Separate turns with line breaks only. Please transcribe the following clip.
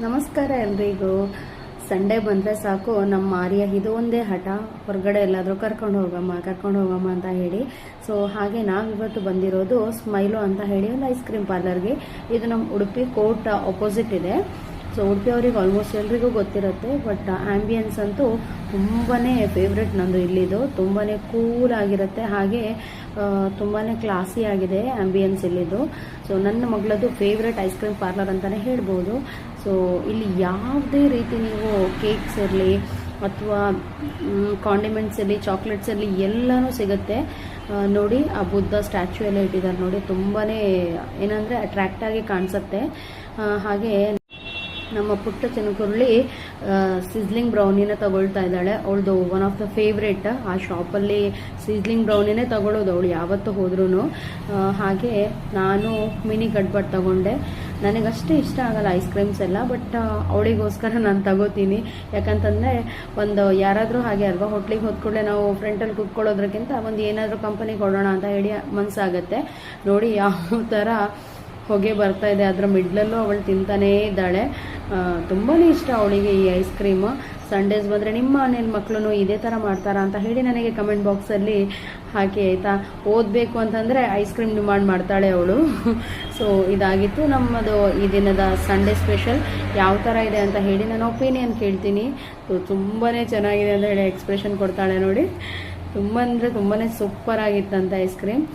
ನಮಸ್ಕಾರ ಎಲ್ರಿಗೂ. ಸಂಡೇ ಬಂದರೆ ಸಾಕು ನಮ್ಮ ಮಾರಿಯ ಇದು ಒಂದೇ ಹಠ, ಹೊರಗಡೆ ಎಲ್ಲಾದರೂ ಕರ್ಕೊಂಡು ಹೋಗಮ್ಮ ಅಂತ ಹೇಳಿ. ಸೊ ಹಾಗೆ ನಾವಿವತ್ತು ಬಂದಿರೋದು ಸ್ಮೈಲು ಅಂತ ಹೇಳಿ ಒಂದು ಐಸ್ ಕ್ರೀಮ್ ಪಾರ್ಲರ್ಗೆ. ಇದು ನಮ್ಮ ಉಡುಪಿ ಕೋರ್ಟ್ ಅಪೋಸಿಟ್ ಇದೆ. ಸೊ ಉಡುಪಿ ಅವ್ರಿಗೆ ಆಲ್ಮೋಸ್ಟ್ ಎಲ್ರಿಗೂ ಗೊತ್ತಿರುತ್ತೆ, ಬಟ್ ಆ್ಯಂಬಿಯನ್ಸ್ ಅಂತೂ ತುಂಬಾ ಫೇವ್ರೆಟ್ ನಂದು. ಇಲ್ಲಿದು ತುಂಬಾ ಕೂಲ್ ಆಗಿರುತ್ತೆ, ಹಾಗೆ ತುಂಬಾ ಕ್ಲಾಸಿ ಆಗಿದೆ ಆ್ಯಂಬಿಯನ್ಸ್ ಇಲ್ಲಿದು. ಸೊ ನನ್ನ ಮಗಳದು ಫೇವ್ರೆಟ್ ಐಸ್ ಕ್ರೀಮ್ ಪಾರ್ಲರ್ ಅಂತಲೇ ಹೇಳ್ಬೋದು. ಸೊ ಇಲ್ಲಿ ಯಾವುದೇ ರೀತಿ ನೀವು ಕೇಕ್ಸ್ ಇರಲಿ ಅಥವಾ ಕಾಂಡಿಮೆಂಟ್ಸ್ ಇರಲಿ, ಚಾಕ್ಲೇಟ್ಸ್ ಇರಲಿ, ಎಲ್ಲನೂ ಸಿಗುತ್ತೆ. ನೋಡಿ, ಆ ಬುದ್ಧ ಸ್ಟ್ಯಾಚ್ಯೂ ಎಲ್ಲ ಇಟ್ಟಿದ್ದಾರೆ ನೋಡಿ, ತುಂಬಾ ಏನಂದರೆ ಅಟ್ರ್ಯಾಕ್ಟ್ ಆಗಿ ಕಾಣಿಸುತ್ತೆ. ಹಾಗೆ ನಮ್ಮ ಪುಟ್ಟ ಚಿನಕುರುಳಿ ಸಿಸ್ಲಿಂಗ್ ಬ್ರೌನಿನೇ ತಗೊಳ್ತಾ ಇದ್ದಾಳೆ. ಅವಳದು ಒನ್ ಆಫ್ ದ ಫೇವ್ರೇಟ್. ಆ ಶಾಪಲ್ಲಿ ಸಿಸ್ಲಿಂಗ್ ಬ್ರೌನಿನೇ ತಗೊಳ್ಳೋದು ಅವಳು ಯಾವತ್ತೂ ಹೋದ್ರೂ. ಹಾಗೆ ನಾನು ಮಿನಿ ಗಡ್ಬಟ್ ತಗೊಂಡೆ. ನನಗಷ್ಟೇ ಇಷ್ಟ ಆಗಲ್ಲ ಐಸ್ ಕ್ರೀಮ್ಸ್ ಎಲ್ಲ, ಬಟ್ ಅವಳಿಗೋಸ್ಕರ ನಾನು ತಗೋತೀನಿ. ಯಾಕಂತಂದರೆ ಒಂದು ಯಾರಾದರೂ ಹಾಗೆ ಅಲ್ವಾ, ಹೋಟ್ಲಿಗೆ ಹೋದ್ಕೂಡಲೇ ನಾವು ಫ್ರಂಟಲ್ಲಿ ಕುತ್ಕೊಳ್ಳೋದ್ರಕ್ಕಿಂತ ಒಂದು ಏನಾದರೂ ಕಂಪನಿ ಕೊಡೋಣ ಅಂತ ಹೇಳಿ ಮನಸ್ಸಾಗತ್ತೆ. ನೋಡಿ ಯಾವ ಥರ ಹೊಗೆ ಬರ್ತಾ ಇದೆ, ಅದರ ಮಿಡ್ಲಲ್ಲೂ ಅವಳು ತಿಂತಾನೇ ಇದ್ದಾಳೆ. ತುಂಬಾ ಇಷ್ಟ ಅವಳಿಗೆ ಈ ಐಸ್ ಕ್ರೀಮು. ಸಂಡೇಸ್ ಬಂದರೆ ನಿಮ್ಮ ಮನೇಲಿ ಮಕ್ಕಳು ಇದೇ ಥರ ಮಾಡ್ತಾರಾ ಅಂತ ಹೇಳಿ ನನಗೆ ಕಮೆಂಟ್ ಬಾಕ್ಸಲ್ಲಿ ಹಾಕಿ, ಆಯಿತಾ. ಓದಬೇಕು ಅಂತಂದರೆ ಐಸ್ ಕ್ರೀಮ್ ಡಿಮಾಂಡ್ ಮಾಡ್ತಾಳೆ ಅವಳು. ಸೊ ಇದಾಗಿತ್ತು ನಮ್ಮದು ಈ ದಿನದ ಸಂಡೇ ಸ್ಪೆಷಲ್. ಯಾವ ಥರ ಇದೆ ಅಂತ ಹೇಳಿ ನಾನು ಒಪಿನಿಯನ್ ಕೇಳ್ತೀನಿ. ಸೊ ತುಂಬಾ ಚೆನ್ನಾಗಿದೆ ಅಂತ ಹೇಳಿ ಎಕ್ಸ್ಪ್ರೆಷನ್ ಕೊಡ್ತಾಳೆ ನೋಡಿ. ತುಂಬ ಅಂದರೆ ತುಂಬಾ ಸೂಪರ್ ಆಗಿತ್ತಂತ ಐಸ್ ಕ್ರೀಮ್.